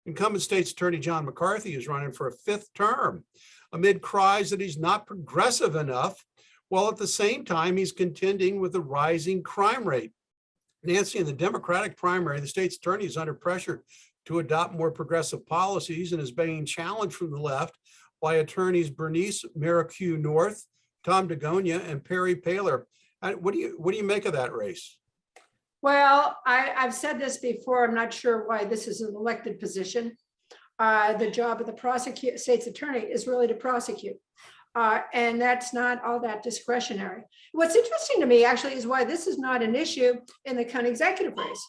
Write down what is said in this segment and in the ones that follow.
Incumbent State's Attorney John McCarthy is running for a 5th term amid cries that he's not progressive enough, while at the same time he's contending with the rising crime rate. Nancy, in the Democratic primary, the state's attorney is under pressure to adopt more progressive policies and is being challenged from the left by attorneys Bernice Maricue North, Tom DeGonia, and Perry Paler. What do you make of that race? Well, I've said this before. I'm not sure why this is an elected position. The job of the state's attorney is really to prosecute. And that's not all that discretionary. What's interesting to me actually is why this is not an issue in the county executive race.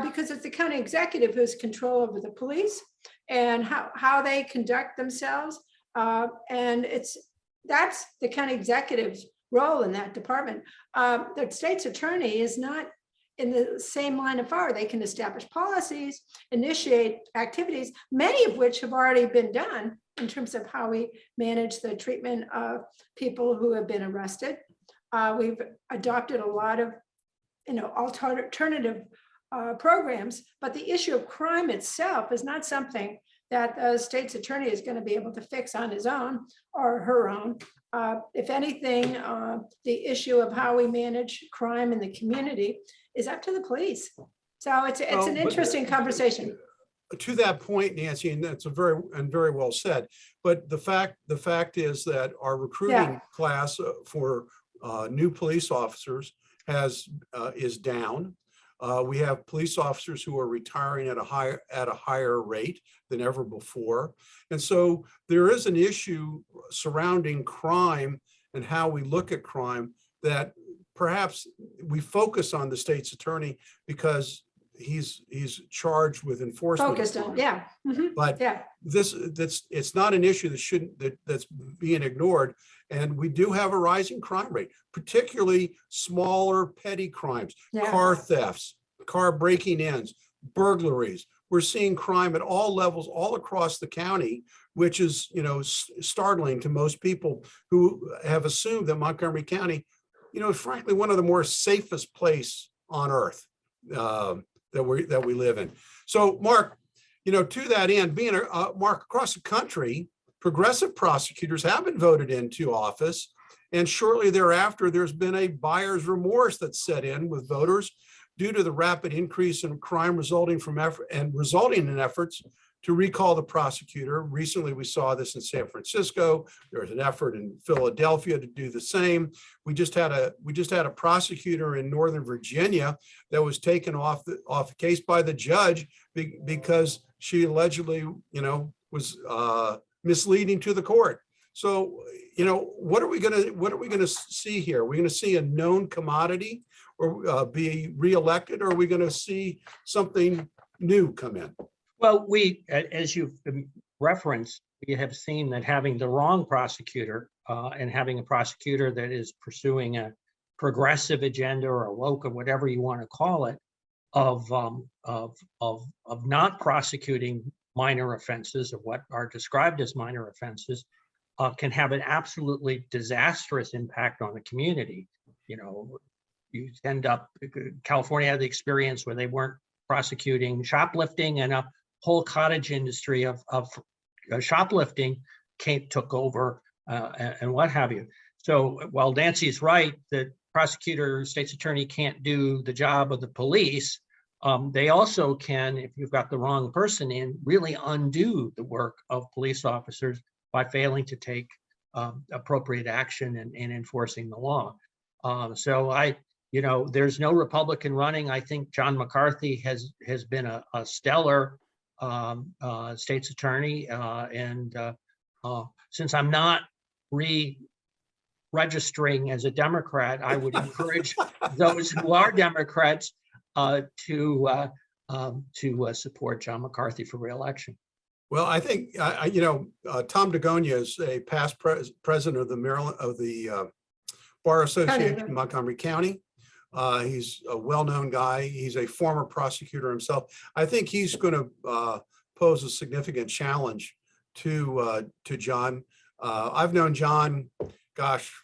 Because it's the county executive who has control over the police and how they conduct themselves. And that's the county executive's role in that department. The state's attorney is not in the same line of fire. They can establish policies, initiate activities, many of which have already been done in terms of how we manage the treatment of people who have been arrested. We've adopted a lot of, alternative programs, but the issue of crime itself is not something that the state's attorney is going to be able to fix on his own or her own. If anything, the issue of how we manage crime in the community is up to the police. So it's an interesting conversation. To that point, Nancy, and that's very well said. But the fact is that our recruiting class for new police officers is down. We have police officers who are retiring at a higher rate than ever before. And so there is an issue surrounding crime and how we look at crime that perhaps we focus on the state's attorney because he's charged with enforcement. Focused on, yeah. Mm-hmm. But it's not an issue that's being ignored. And we do have a rising crime rate, particularly smaller petty crimes, car thefts, car breaking ins, burglaries. We're seeing crime at all levels, all across the county, which is, startling to most people who have assumed that Montgomery County, is frankly one of the more safest place on earth that we live in. So, Mark, to that end, being Mark, across the country, progressive prosecutors have been voted into office, and shortly thereafter, there's been a buyer's remorse that set in with voters due to the rapid increase in crime resulting in efforts to recall the prosecutor. Recently, we saw this in San Francisco. There was an effort in Philadelphia to do the same. We just had a prosecutor in Northern Virginia that was taken off the case by the judge because she allegedly, was misleading to the court. So, what are we going to see here? Are we going to see a known commodity or be reelected, or are we going to see something new come in? Well, as you've referenced, we have seen that having the wrong prosecutor and having a prosecutor that is pursuing a progressive agenda or a woke or whatever you want to call it, of not prosecuting minor offenses, of what are described as minor offenses, can have an absolutely disastrous impact on the community. You end up, California had the experience where they weren't prosecuting shoplifting, and a whole cottage industry of shoplifting took over and what have you. So while Nancy's right that prosecutor, state's attorney can't do the job of the police, they also can, if you've got the wrong person in, really undo the work of police officers by failing to take appropriate action in enforcing the law. So there's no Republican running. I think John McCarthy has been a stellar state's attorney, and since I'm not registering as a Democrat, I would encourage those who are Democrats to support John McCarthy for re-election. Well, I think Tom DeGonia is a past president of the Bar Association in Montgomery County. He's a well-known guy. He's a former prosecutor himself. I think he's going to pose a significant challenge to John. I've known John,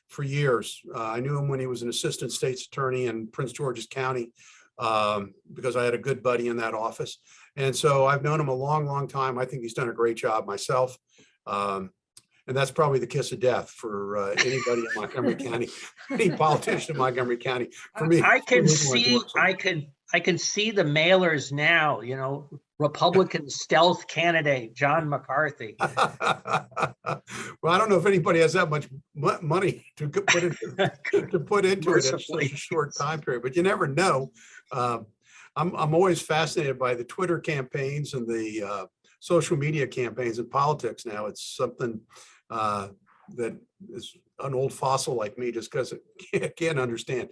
for years. I knew him when he was an assistant state's attorney in Prince George's County because I had a good buddy in that office. And so I've known him a long, long time. I think he's done a great job myself. And that's probably the kiss of death for anybody in Montgomery County, any politician in Montgomery County. For me, I for can me to see, endorse him. I can see the mailers now, Republican stealth candidate, John McCarthy. Well, I don't know if anybody has that much money to put into it in such a short time period, but you never know. I'm always fascinated by the Twitter campaigns and the social media campaigns in politics now. It's something that is an old fossil like me just because it can't understand.